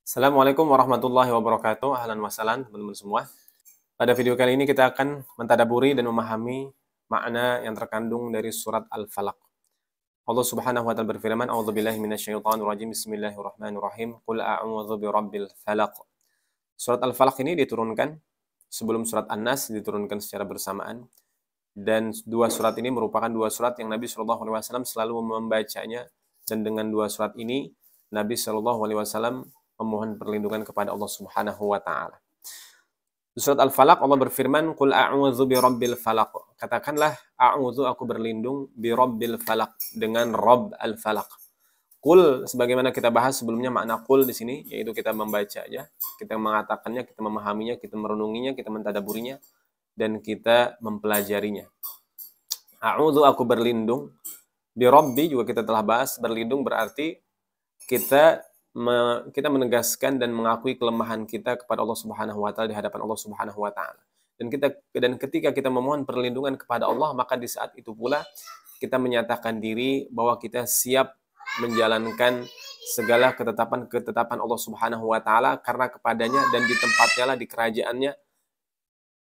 Assalamualaikum warahmatullahi wabarakatuh. Ahlan wa sahlan teman-teman semua. Pada video kali ini kita akan mentadaburi dan memahami makna yang terkandung dari surat Al-Falaq. Allah Subhanahu wa taala berfirman, "A'udzubillahi minasyaitonir rajim. Bismillahirrahmanirrahim. Qul a'udzu birabbil falaq." Surat Al-Falaq ini diturunkan sebelum surat An-Nas, diturunkan secara bersamaan. Dan dua surat ini merupakan dua surat yang Nabi Shallallahu alaihi wasallam selalu membacanya, dan dengan dua surat ini Nabi Shallallahu alaihi wasallam memohon perlindungan kepada Allah Subhanahu wa taala. Di surat Al-Falaq Allah berfirman, "Qul a'udzu birabbil falaq." Katakanlah, a'udzu, aku berlindung, birabbil falaq, dengan Rabb al-Falaq. Qul, sebagaimana kita bahas sebelumnya, makna qul di sini yaitu kita membacanya, kita mengatakannya, kita memahaminya, kita merenunginya, kita mentadaburinya, dan kita mempelajarinya. A'udzu, aku berlindung. Birabbi juga kita telah bahas, berlindung berarti kita menegaskan dan mengakui kelemahan kita kepada Allah Subhanahu wa taala di hadapan Allah Subhanahu wa taala. Dan ketika kita memohon perlindungan kepada Allah, maka di saat itu pula kita menyatakan diri bahwa kita siap menjalankan segala ketetapan Allah Subhanahu wa taala, karena kepadanya dan di tempatnya lah, di kerajaannya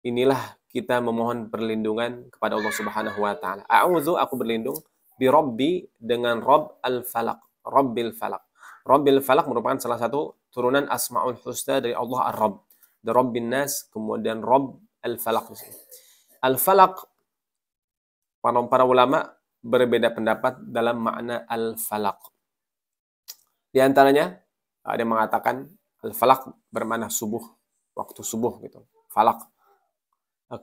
inilah kita memohon perlindungan kepada Allah Subhanahu wa taala. A'udzu, aku berlindung, bi Rabbi, dengan Rabb al-Falaq, Rabbil Falaq. Rabbil Falaq merupakan salah satu turunan Asmaul Husna dari Allah Ar-Rabb. The Rabbin Nas, kemudian Rabb al-Falaq. Al-Falaq, para ulama berbeda pendapat dalam makna al-Falaq. Di antaranya ada yang mengatakan al-Falaq bermakna subuh, waktu subuh gitu. Falaq.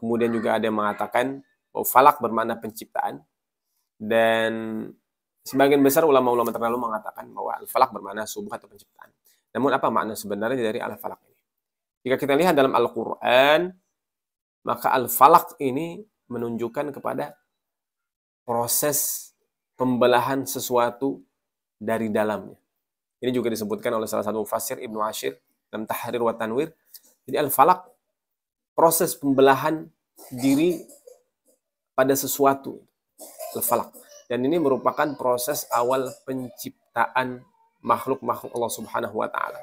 Kemudian juga ada yang mengatakan bahwa Falaq bermakna penciptaan, dan sebagian besar ulama-ulama terdahulu mengatakan bahwa Al-Falaq bermakna subuh atau penciptaan. Namun apa makna sebenarnya dari Al-Falaq ini? Jika kita lihat dalam Al-Quran, maka Al-Falaq ini menunjukkan kepada proses pembelahan sesuatu dari dalamnya. Ini juga disebutkan oleh salah satu mufassir, Ibnu Ashir, dalam Tahrir wa Tanwir. Jadi Al-Falaq, proses pembelahan diri pada sesuatu. Al-Falaq. Dan ini merupakan proses awal penciptaan makhluk-makhluk Allah Subhanahu wa taala.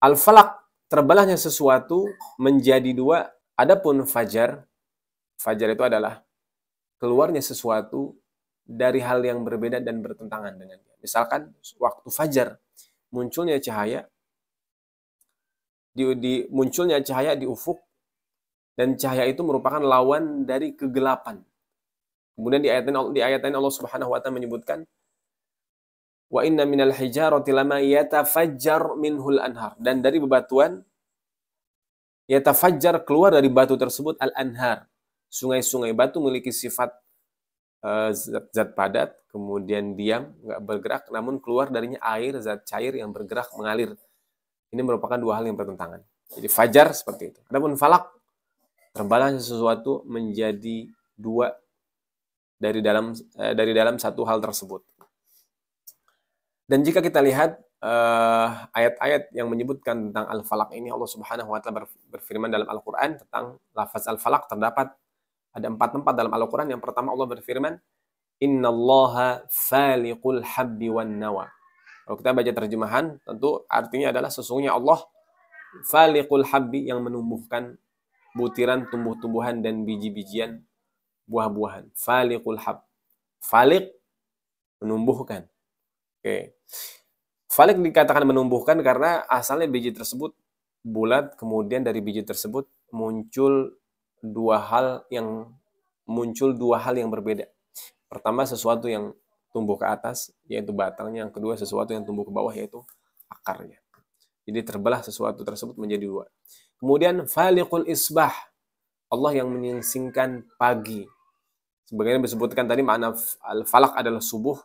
Al-Falaq, terbelahnya sesuatu menjadi dua. Adapun fajar, fajar itu adalah keluarnya sesuatu dari hal yang berbeda dan bertentangan dengannya. Misalkan waktu fajar, munculnya cahaya munculnya cahaya di ufuk, dan cahaya itu merupakan lawan dari kegelapan. Kemudian di ayat lain Allah Subhanahu wa taala menyebutkan, wa inna minal hijarati lama yatafajjar minhul anhar, dan dari bebatuan yatafajjar, keluar dari batu tersebut al-anhar, sungai-sungai. Batu memiliki sifat zat padat, kemudian diam, nggak bergerak, namun keluar darinya air, zat cair yang bergerak, mengalir. Ini merupakan dua hal yang bertentangan. Jadi fajar seperti itu. Adapun falak, terbelahnya sesuatu menjadi dua dari dalam satu hal tersebut. Dan jika kita lihat ayat-ayat yang menyebutkan tentang Al-Falaq ini, Allah Subhanahu wa taala berfirman dalam Al-Qur'an tentang lafaz Al-Falaq, terdapat ada 4 tempat dalam Al-Qur'an. Yang pertama Allah berfirman, "Innallaha faliqul habbi wan nawa." Kalau kita baca terjemahan, tentu artinya adalah sesungguhnya Allah faliqul habbi, yang menumbuhkan butiran tumbuh-tumbuhan dan biji-bijian, buah-buahan. Faliqul hab. Faliq, menumbuhkan. Oke. Faliq dikatakan menumbuhkan karena asalnya biji tersebut bulat, kemudian dari biji tersebut muncul dua hal yang berbeda. Pertama, sesuatu yang tumbuh ke atas, yaitu batangnya. Yang kedua, sesuatu yang tumbuh ke bawah, yaitu akarnya. Jadi terbelah sesuatu tersebut menjadi dua. Kemudian faliqul isbah, Allah yang menyingsingkan pagi. Sebagaimana disebutkan tadi, makna al-falaq adalah subuh.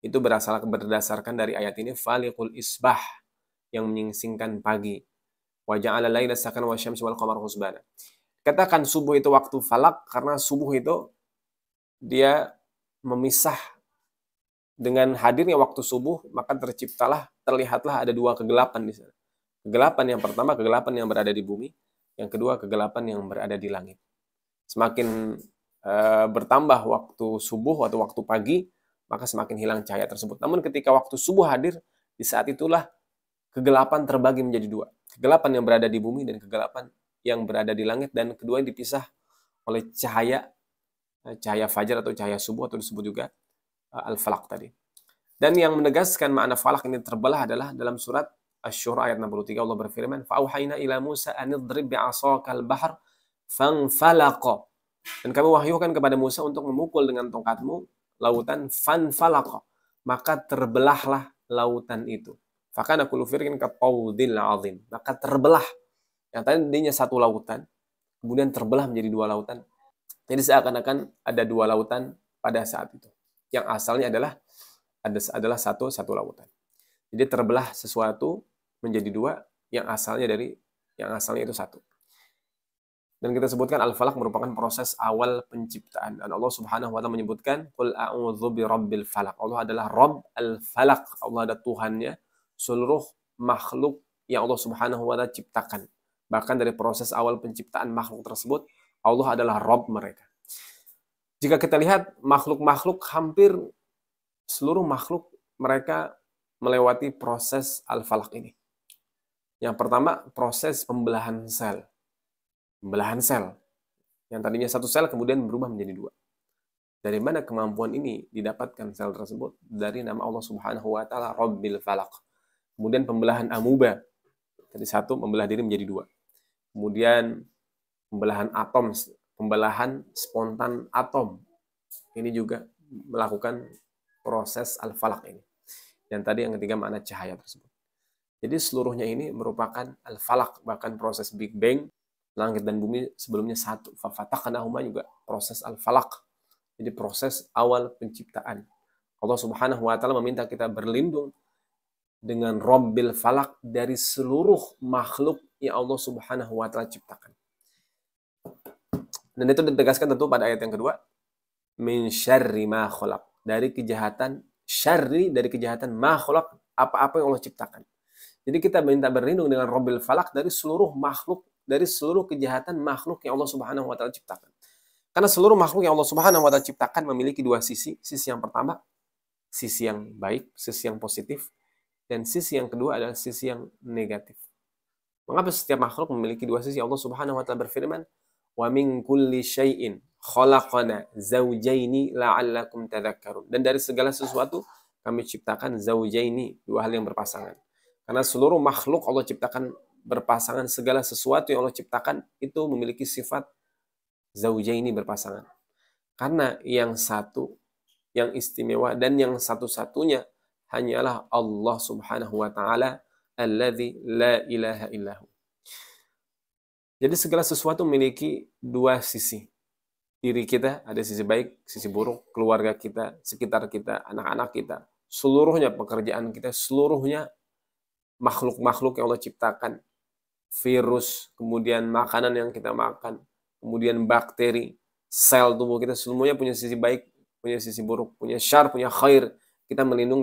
Itu berdasarkan dari ayat ini, faliqul isbah, yang menyingsingkan pagi. Wa ja'ala laila sakana wa syamsa wal qamara husbana. Katakan subuh itu waktu falaq karena subuh itu dia memisah. Dengan hadirnya waktu subuh, maka terlihatlah ada dua kegelapan di sana. Kegelapan yang pertama, kegelapan yang berada di bumi. Yang kedua, kegelapan yang berada di langit. Semakin bertambah waktu subuh atau waktu pagi, maka semakin hilang cahaya tersebut. Namun ketika waktu subuh hadir, di saat itulah kegelapan terbagi menjadi dua. Kegelapan yang berada di bumi dan kegelapan yang berada di langit, dan keduanya dipisah oleh cahaya fajar atau cahaya subuh, atau disebut juga al-falaq tadi. Dan yang menegaskan makna falak ini terbelah adalah dalam surat Asy-Syura ayat 63, Allah berfirman, "Fa'auhayna ila Musa an idrib bi'asakal bahr fanfalaqa." Dan kami wahyukan kepada Musa untuk memukul dengan tongkatmu lautan, fanfalaqa, maka terbelahlah lautan itu. Fakana kullu firqin kataudil azim, maka terbelah. Yang tadinya satu lautan kemudian terbelah menjadi dua lautan. Jadi seakan-akan ada dua lautan pada saat itu. Yang asalnya adalah satu lautan. Jadi terbelah sesuatu menjadi dua yang asalnya itu satu. Dan kita sebutkan al-falaq merupakan proses awal penciptaan. Dan Allah Subhanahu wa taala menyebutkan, "Qul a'udzu birabbil falaq." Allah adalah Rabb al-falaq. Allah adalah Tuhannya seluruh makhluk yang Allah Subhanahu wa taala ciptakan. Bahkan dari proses awal penciptaan makhluk tersebut, Allah adalah Rabb mereka. Jika kita lihat makhluk-makhluk, hampir seluruh makhluk mereka melewati proses al-falaq ini. Yang pertama, proses pembelahan sel. Pembelahan sel. Yang tadinya satu sel kemudian berubah menjadi dua. Dari mana kemampuan ini didapatkan sel tersebut? Dari nama Allah Subhanahu wa taala, Rabbil Falaq. Kemudian pembelahan amuba. Dari satu membelah diri menjadi dua. Kemudian pembelahan atom, pembelahan spontan atom. Ini juga melakukan proses al-falaq ini. Dan tadi yang ketiga makna cahaya tersebut. Jadi seluruhnya ini merupakan al-falaq, bahkan proses Big Bang, langit dan bumi sebelumnya satu. Fafataqnahuma juga proses al-falaq. Jadi proses awal penciptaan. Allah Subhanahu wa taala meminta kita berlindung dengan Rabbil Falaq dari seluruh makhluk yang Allah Subhanahu wa taala ciptakan. Dan itu ditegaskan tentu pada ayat yang kedua, min syarri ma khalaq, dari kejahatan ma khalaq, apa-apa yang Allah ciptakan. Jadi kita minta berlindung dengan Rabbil Falaq dari seluruh makhluk, dari seluruh kejahatan makhluk yang Allah Subhanahu wa taala ciptakan. Karena seluruh makhluk yang Allah Subhanahu wa taala ciptakan memiliki dua sisi. Sisi yang pertama, sisi yang baik, sisi yang positif, dan sisi yang kedua adalah sisi yang negatif. Mengapa setiap makhluk memiliki dua sisi? Allah Subhanahu wa taala berfirman, "Wa min kulli syai'in khalaqana zawjaini la'allakum tadhakkarun." Dan dari segala sesuatu kami ciptakan zawjaini, dua hal yang berpasangan. Karena seluruh makhluk Allah ciptakan berpasangan, segala sesuatu yang Allah ciptakan itu memiliki sifat zawjaini, berpasangan. Karena yang satu, yang istimewa dan yang satu-satunya hanyalah Allah Subhanahu wa taala, alladzi la ilaha illahu. Jadi segala sesuatu memiliki dua sisi. Diri kita ada sisi baik, sisi buruk, keluarga kita, sekitar kita, anak-anak kita, seluruhnya pekerjaan kita, seluruhnya makhluk-makhluk yang Allah ciptakan, virus, kemudian makanan yang kita makan, kemudian bakteri, sel tubuh kita, semuanya punya sisi baik, punya sisi buruk, punya syar, punya khair. Kita berlindung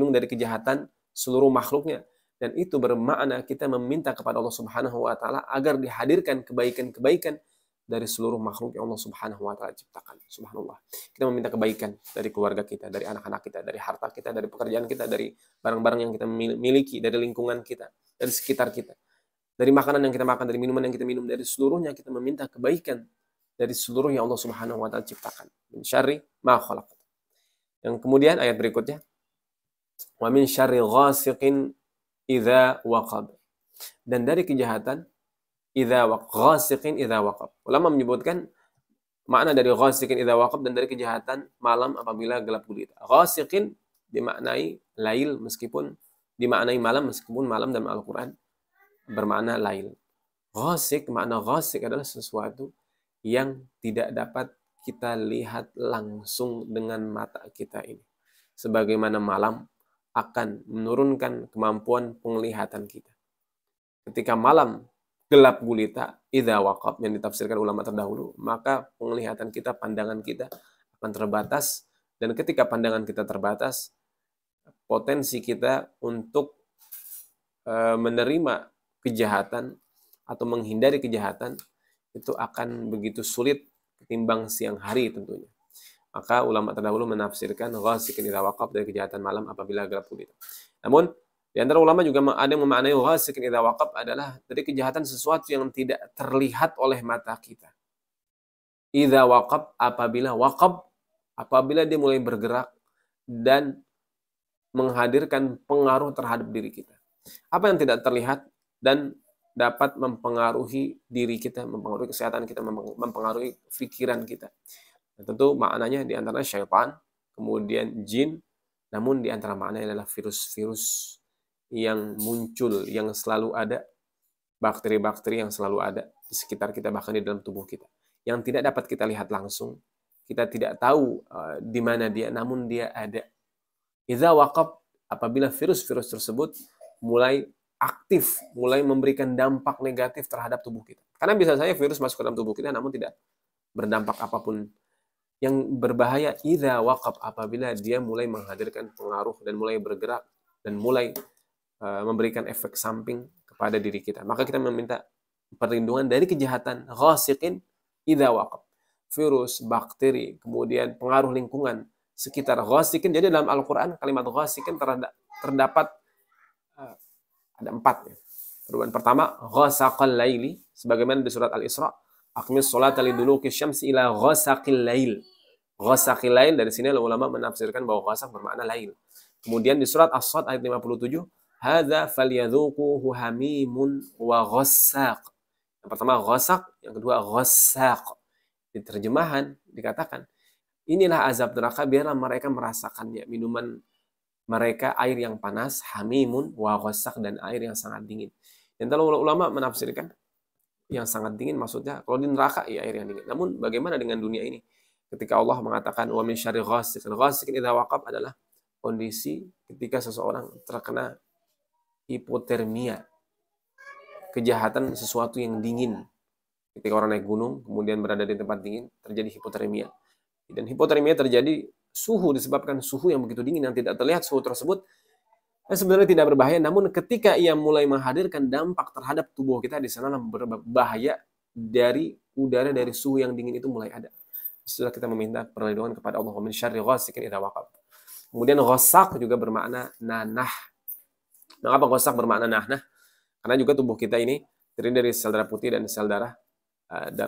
dari kejahatan seluruh makhluknya. Dan itu bermakna kita meminta kepada Allah Subhanahu wa taala agar dihadirkan kebaikan-kebaikan dari seluruh makhluk yang Allah Subhanahu wa taala ciptakan. Subhanallah. Kita meminta kebaikan dari keluarga kita, dari anak-anak kita, dari harta kita, dari pekerjaan kita, dari barang-barang yang kita miliki, dari lingkungan kita, dari sekitar kita, dari makanan yang kita makan, dari minuman yang kita minum, dari seluruhnya kita meminta kebaikan dari seluruh yang Allah Subhanahu wa taala ciptakan. Min syarri ma khalaq. Yang kemudian ayat berikutnya, wa min syarri ghasiqin idza waqab. Dan dari kejahatan ghasiqin idza waqab. Ulama menyebutkan makna dari ghasiqin idza waqab dan dari kejahatan malam apabila gelap gulita. Ghasiqin dimaknai lail, meskipun dimaknai malam, meskipun malam dalam Al-Qur'an bermakna lail. Ghasiq, makna ghasiq adalah sesuatu yang tidak dapat kita lihat langsung dengan mata kita ini. Sebagaimana malam akan menurunkan kemampuan penglihatan kita. Ketika malam gelap gulita, idza waqab, yang ditafsirkan ulama terdahulu, maka penglihatan kita, pandangan kita akan terbatas, dan ketika pandangan kita terbatas, potensi kita untuk menerima kejahatan atau menghindari kejahatan itu akan begitu sulit ketimbang siang hari tentunya. Maka ulama terdahulu menafsirkan ghasiqin idza waqab dari kejahatan malam apabila gelap gulita. Namun Di antara ulama juga ada yang memaknai ghasikin idza waqab adalah dari kejahatan sesuatu yang tidak terlihat oleh mata kita. Idza waqab, apabila dia mulai bergerak dan menghadirkan pengaruh terhadap diri kita. Apa yang tidak terlihat dan dapat mempengaruhi diri kita, mempengaruhi kesehatan kita, mempengaruhi pikiran kita. Dan tentu maknanya di antara syaitan, kemudian jin, namun di antara maknanya adalah virus-virus yang muncul, yang selalu ada, bakteri-bakteri yang selalu ada di sekitar kita, bahkan di dalam tubuh kita. Yang tidak dapat kita lihat langsung, kita tidak tahu di mana dia, namun dia ada. Idza waqab, apabila virus-virus tersebut mulai aktif, mulai memberikan dampak negatif terhadap tubuh kita. Karena bisa saja virus masuk ke dalam tubuh kita, namun tidak berdampak apapun. Yang berbahaya, idza waqab, apabila dia mulai menghadirkan pengaruh dan mulai bergerak dan mulai memberikan efek samping kepada diri kita. Maka kita meminta perlindungan dari kejahatan ghasiqin idza waqab. Virus, bakteri, kemudian pengaruh lingkungan sekitar ghasiqin. Jadi dalam Al-Quran kalimat ghasiqin terdapat ada 4 ya. Perubahan pertama, ghasaqal laili, sebagaimana di surat Al-Isra, aqmis sholata liduluki syamsi ila ghasaqil lail. Ghasaqil lail, dari sini ulama menafsirkan bahwa ghasaq bermakna lail. Kemudian di surat As-Sad ayat 57, hadza falyadhuquhu hamimun wa ghassaq. Yang pertama ghasaq, yang kedua ghassaq. Di terjemahan dikatakan, inilah azab neraka, biarlah mereka merasakannya. Minuman mereka air yang panas, hamimun wa ghassaq, dan air yang sangat dingin. Dan kalau ulama menafsirkan yang sangat dingin maksudnya kalau di neraka ya air yang dingin. Namun bagaimana dengan dunia ini? Ketika Allah mengatakan wa min syarri ghasiqin, ghasiqin idza waqab adalah kondisi ketika seseorang terkena hipotermia, kejahatan sesuatu yang dingin. Ketika orang naik gunung, kemudian berada di tempat dingin, terjadi hipotermia. Dan hipotermia terjadi disebabkan suhu yang begitu dingin yang tidak terlihat. Suhu tersebut sebenarnya tidak berbahaya, namun ketika ia mulai menghadirkan dampak terhadap tubuh kita, di sana berbahaya dari udara, dari suhu yang dingin itu mulai ada. Setelah kita meminta perlindungan kepada Allah, min syarri ghasiqin idza waqab. Kemudian ghassaq juga bermakna nanah. Mengapa ghassaq bermakna nanah? Karena juga tubuh kita ini terdiri dari sel darah putih dan sel darah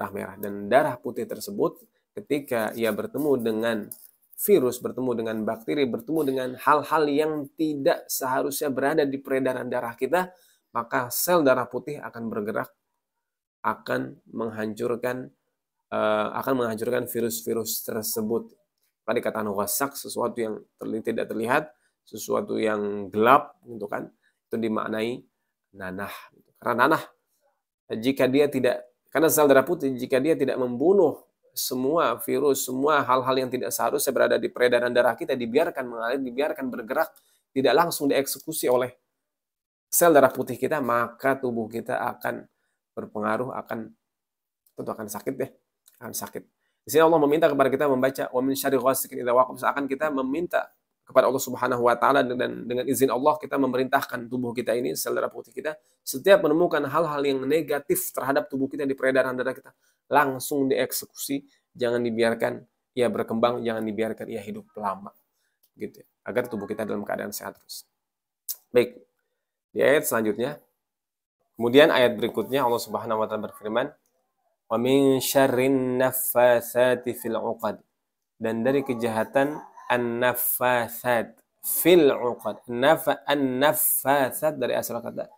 merah. Dan darah putih tersebut ketika ia bertemu dengan virus, bertemu dengan bakteri, bertemu dengan hal-hal yang tidak seharusnya berada di peredaran darah kita, maka sel darah putih akan bergerak, akan menghancurkan virus-virus tersebut. Tadi kata ghassaq, sesuatu yang tidak terlihat, sesuatu yang gelap, gitu kan? Itu dimaknai nanah. Karena nanah, karena sel darah putih, jika dia tidak membunuh semua virus, semua hal-hal yang tidak seharusnya berada di peredaran darah kita, dibiarkan mengalir, dibiarkan bergerak, tidak langsung dieksekusi oleh sel darah putih kita, maka tubuh kita akan berpengaruh, tentu akan sakit deh, akan sakit. Di sini Allah meminta kepada kita membaca wa min syarri ghasiqin idza waqab, seakan kita meminta kepada Allah Subhanahu wa taala, dan dengan izin Allah kita memerintahkan tubuh kita ini, sel darah putih kita, setiap menemukan hal-hal yang negatif terhadap tubuh kita di peredaran darah kita, langsung dieksekusi, jangan dibiarkan ia berkembang, jangan dibiarkan ia hidup lama, gitu, agar tubuh kita dalam keadaan sehat terus. Baik, di ayat selanjutnya, kemudian ayat berikutnya Allah Subhanahu wa taala berfirman, wa min syarrin naffatsati fil 'uqad, dan dari kejahatan an-naffatsat fil 'uqad. An-naffatsat dari asal kata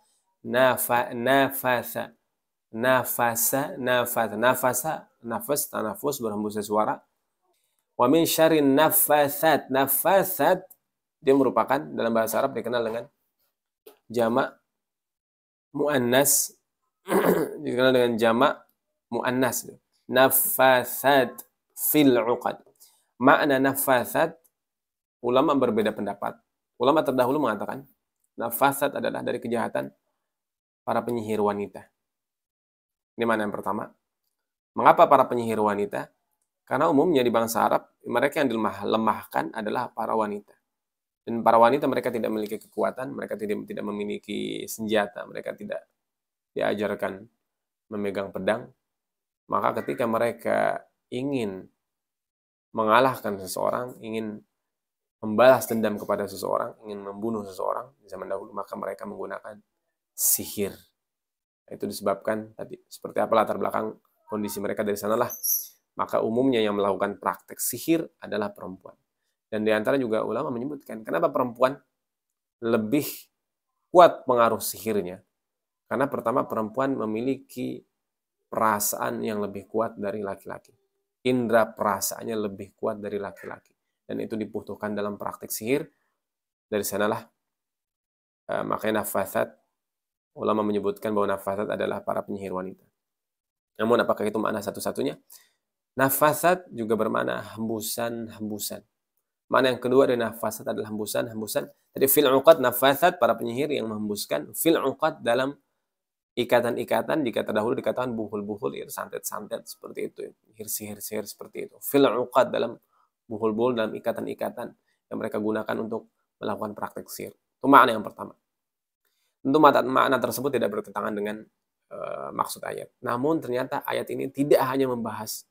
nafasa, nafas, tanafus, berhembusnya suara. Wa min syarrin naffatsat. Naffatsat dia merupakan dalam bahasa Arab dikenal dengan jamak muannas, dikenal dengan jamak muannas. Naffatsat fil 'uqad. Makna nafasat, ulama berbeda pendapat. Ulama terdahulu mengatakan, nafasat adalah dari kejahatan para penyihir wanita. Ini mana yang pertama. Mengapa para penyihir wanita? Karena umumnya di bangsa Arab, mereka yang dilemahkan adalah para wanita. Dan para wanita mereka tidak memiliki kekuatan, mereka tidak memiliki senjata, mereka tidak diajarkan memegang pedang. Maka ketika mereka ingin mengalahkan seseorang, ingin membalas dendam kepada seseorang, ingin membunuh seseorang di zaman dahulu, maka mereka menggunakan sihir. Itu disebabkan tadi seperti apa latar belakang kondisi mereka, dari sanalah maka umumnya yang melakukan praktek sihir adalah perempuan. Dan di antara juga ulama menyebutkan kenapa perempuan lebih kuat pengaruh sihirnya. Karena pertama, perempuan memiliki perasaan yang lebih kuat dari laki-laki. Indra perasaannya lebih kuat dari laki-laki. Dan itu dibutuhkan dalam praktik sihir. Dari sanalah makanya nafasat, ulama menyebutkan bahwa nafasat adalah para penyihir wanita. Namun apakah itu makna satu-satunya? Nafasat juga bermakna hembusan-hembusan. Makna yang kedua dari nafasat adalah hembusan-hembusan. Jadi fil uqad, nafasat para penyihir yang menghembuskan, fil uqad dalam ikatan-ikatan, jika terdahulu dikatakan buhul-buhul, ya santet-santet seperti itu, sihir-sihir seperti itu. Fil uqad dalam buhul-buhul, dalam ikatan-ikatan yang mereka gunakan untuk melakukan praktek sihir. Itu makna yang pertama. Tentu makna tersebut tidak bertentangan dengan maksud ayat. Namun ternyata ayat ini tidak hanya membahas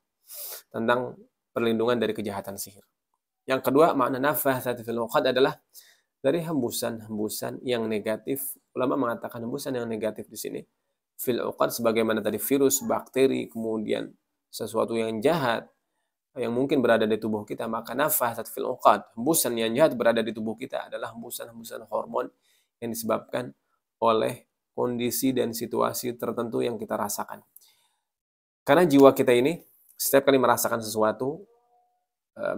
tentang perlindungan dari kejahatan sihir. Yang kedua, makna nafasat fil uqad adalah dari hembusan-hembusan yang negatif. Ulama mengatakan hembusan yang negatif di sini fil uqad sebagaimana tadi virus, bakteri, kemudian sesuatu yang jahat yang mungkin berada di tubuh kita, maka nafasat fil uqad, hembusan yang jahat berada di tubuh kita adalah hembusan-hembusan hormon yang disebabkan oleh kondisi dan situasi tertentu yang kita rasakan. Karena jiwa kita ini setiap kali merasakan sesuatu,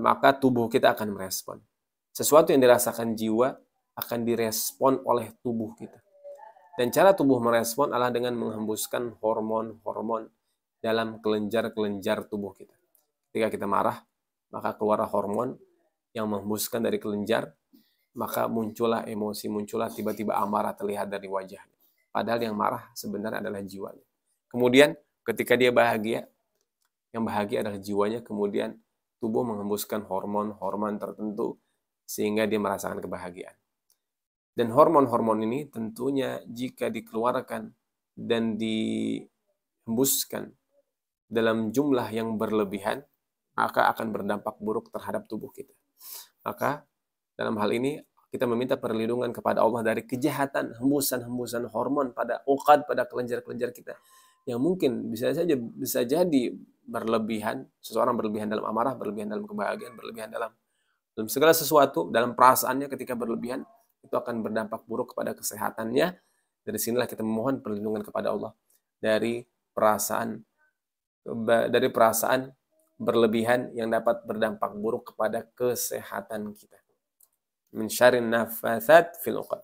maka tubuh kita akan merespon. Sesuatu yang dirasakan jiwa akan direspon oleh tubuh kita. Dan cara tubuh merespon adalah dengan menghembuskan hormon-hormon dalam kelenjar-kelenjar tubuh kita. Ketika kita marah, maka keluar hormon yang menghembuskan dari kelenjar, maka muncullah emosi, muncullah tiba-tiba amarah terlihat dari wajahnya. Padahal yang marah sebenarnya adalah jiwanya. Kemudian ketika dia bahagia, yang bahagia adalah jiwanya, kemudian tubuh menghembuskan hormon-hormon tertentu sehingga dia merasakan kebahagiaan. Dan hormon-hormon ini tentunya jika dikeluarkan dan dihembuskan dalam jumlah yang berlebihan, maka akan berdampak buruk terhadap tubuh kita. Maka dalam hal ini kita meminta perlindungan kepada Allah dari kejahatan hembusan-hembusan hormon pada uqad, pada kelenjar-kelenjar kita, yang mungkin bisa jadi berlebihan, seseorang berlebihan dalam amarah, berlebihan dalam kebahagiaan, berlebihan dalam segala sesuatu, dalam perasaannya ketika berlebihan, itu akan berdampak buruk kepada kesehatannya. Dari sinilah kita memohon perlindungan kepada Allah dari perasaan berlebihan yang dapat berdampak buruk kepada kesehatan kita. Min syarrin nafasat fil uqad.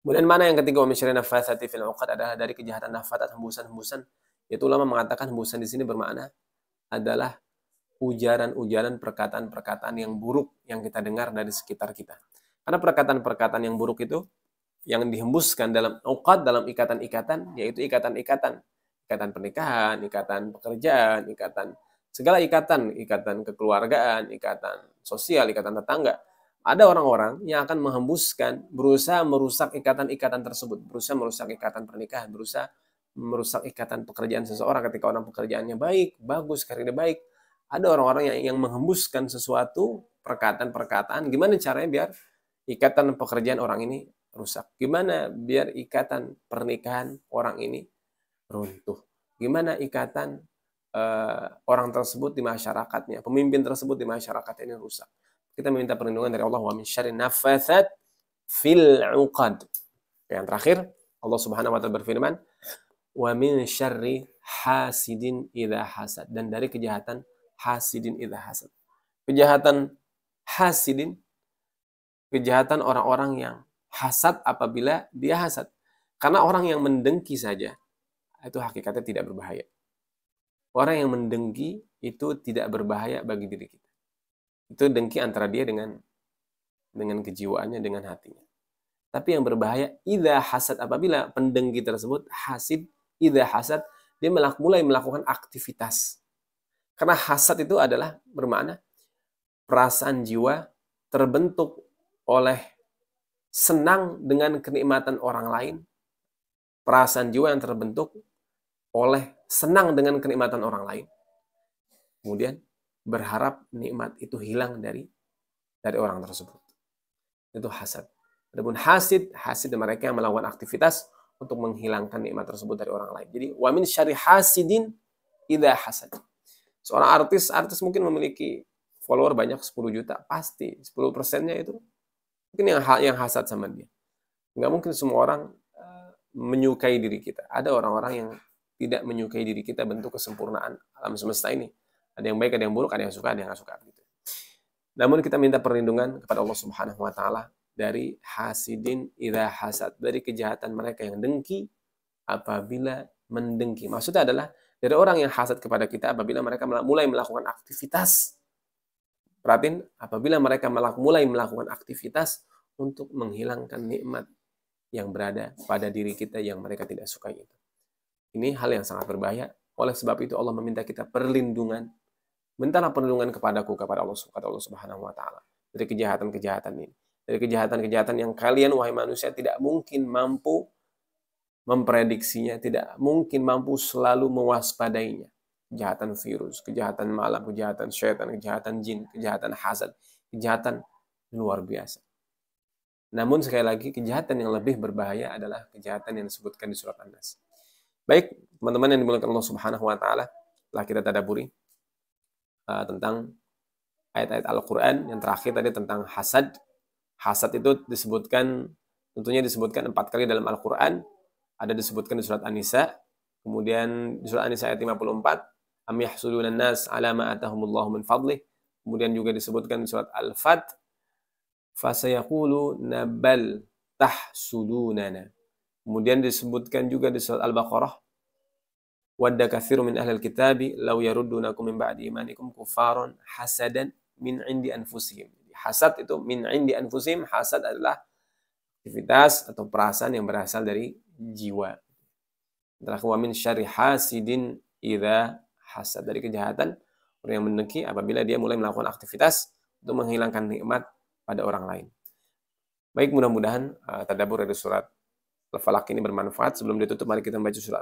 Kemudian mana yang ketiga, min syarrin nafasat fil uqad, adalah dari kejahatan nafasat, hembusan-hembusan. Yaitu ulama mengatakan hembusan di sini bermakna adalah ujaran-ujaran, perkataan-perkataan yang buruk yang kita dengar dari sekitar kita. Karena perkataan-perkataan yang buruk itu yang dihembuskan dalam uqad, dalam ikatan-ikatan, yaitu ikatan-ikatan. Ikatan pernikahan, ikatan pekerjaan, ikatan segala ikatan, ikatan kekeluargaan, ikatan sosial, ikatan tetangga. Ada orang-orang yang akan menghembuskan, berusaha merusak ikatan-ikatan tersebut, berusaha merusak ikatan pernikahan, berusaha merusak ikatan pekerjaan seseorang ketika orang pekerjaannya baik, bagus, karirnya baik. Ada orang-orang yang menghembuskan sesuatu, perkataan-perkataan, gimana caranya biar ikatan pekerjaan orang ini rusak? Gimana biar ikatan pernikahan orang ini runtuh? Gimana ikatan orang tersebut di masyarakatnya, pemimpin tersebut di masyarakat ini rusak? Kita meminta perlindungan dari Allah, wa min syarrin nafasat fil uqad. Yang terakhir, Allah Subhanahu wa taala berfirman, wa min syarri hasidin idza hasad, dan dari kejahatan hasidin idza hasad. Kejahatan hasidin, kejahatan orang-orang yang hasad apabila dia hasad. Karena orang yang mendengki saja itu hakikatnya tidak berbahaya. Orang yang mendengki itu tidak berbahaya bagi diri kita. Itu dengki antara dia dengan kejiwaannya, dengan hatinya. Tapi yang berbahaya idza hasad, apabila pendengki tersebut hasid, idza hasad, dia mulai melakukan aktivitas. Karena hasad itu adalah bermakna perasaan jiwa terbentuk oleh senang dengan kenikmatan orang lain. Perasaan jiwa yang terbentuk oleh senang dengan kenikmatan orang lain. Kemudian berharap nikmat itu hilang dari dari orang tersebut. Itu hasad. Adapun hasid mereka yang melakukan aktivitas untuk menghilangkan nikmat tersebut dari orang lain. Jadi wa min syarri hasidin idza hasad. Seorang artis mungkin memiliki follower banyak 10 juta, pasti 10%-nya itu mungkin yang hasad sama dia. Nggak mungkin semua orang menyukai diri kita. Ada orang-orang yang tidak menyukai diri kita, bentuk kesempurnaan alam semesta ini. Ada yang baik, ada yang buruk, ada yang suka, ada yang nggak suka. Gitu. Namun kita minta perlindungan kepada Allah Subhanahu Wa Taala dari hasidin idza hasad, dari kejahatan mereka yang dengki apabila mendengki. Maksudnya adalah dari orang yang hasad kepada kita apabila mereka mulai melakukan aktivitas. Perhatiin, apabila mereka mulai melakukan aktivitas untuk menghilangkan nikmat yang berada pada diri kita yang mereka tidak sukai itu. Ini hal yang sangat berbahaya. Oleh sebab itu Allah meminta kita perlindungan. Mintalah perlindungan kepada Allah Subhanahu Wa Taala dari kejahatan-kejahatan ini. Dari kejahatan-kejahatan yang kalian, wahai manusia, tidak mungkin mampu memprediksinya, tidak mungkin mampu selalu mewaspadainya. Kejahatan virus, kejahatan malam, kejahatan syaitan, kejahatan jin, kejahatan hasad, kejahatan luar biasa. Namun sekali lagi, kejahatan yang lebih berbahaya adalah kejahatan yang disebutkan di surat An-Nas. Baik, teman-teman yang dimuliakan Allah Subhanahu Wa Taala, telah kita tadabburi tentang ayat-ayat Al-Quran. Yang terakhir tadi tentang hasad. Hasad itu tentunya disebutkan 4 kali dalam Al-Quran. Ada disebutkan di surat An-Nisa, kemudian di surat An-Nisa ayat 54, am yahsuduna an-nas ala ma atahumullahu min fadlih. Kemudian juga disebutkan di surat Al-Fat, fasayaqulu nabal tahsudunana. Kemudian disebutkan juga di surat Al-Baqarah, wadda katsirun min ahlil kitabi law yaruddunakum min ba'di imanikum kufaran hasadan min indi anfusihim. Hasad itu min indi anfusihim. Hasad adalah aktivitas atau perasaan yang berasal dari jiwa. Wa min syarri hasidin idza hasad, dari kejahatan orang yang mendengki apabila dia mulai melakukan aktivitas untuk menghilangkan nikmat pada orang lain. Baik, mudah-mudahan tadabbur dari surat Al-Falaq ini bermanfaat. Sebelum ditutup, mari kita membaca surat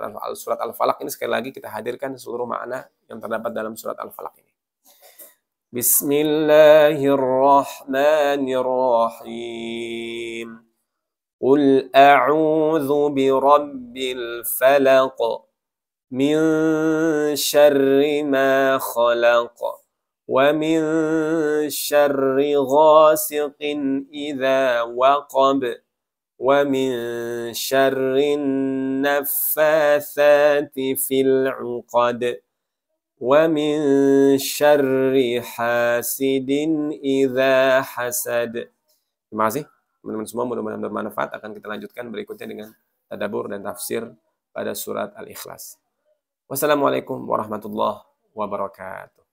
Al-Falaq ini sekali lagi kita hadirkan seluruh makna yang terdapat dalam surat Al-Falaq ini. Bismillahirrahmanirrahim. Qul a'udzu birabbil falaq min syarri ma khalaq wa min syarri ghasiqin idza waqab wa min syarri naffatsati fil 'uqad wa min syarri hasidin idza hasad. Terima kasih teman-teman semua, mudah-mudahan bermanfaat. Akan kita lanjutkan berikutnya dengan tadabbur dan tafsir pada surat Al-Ikhlas. Wassalamualaikum warahmatullahi wabarakatuh.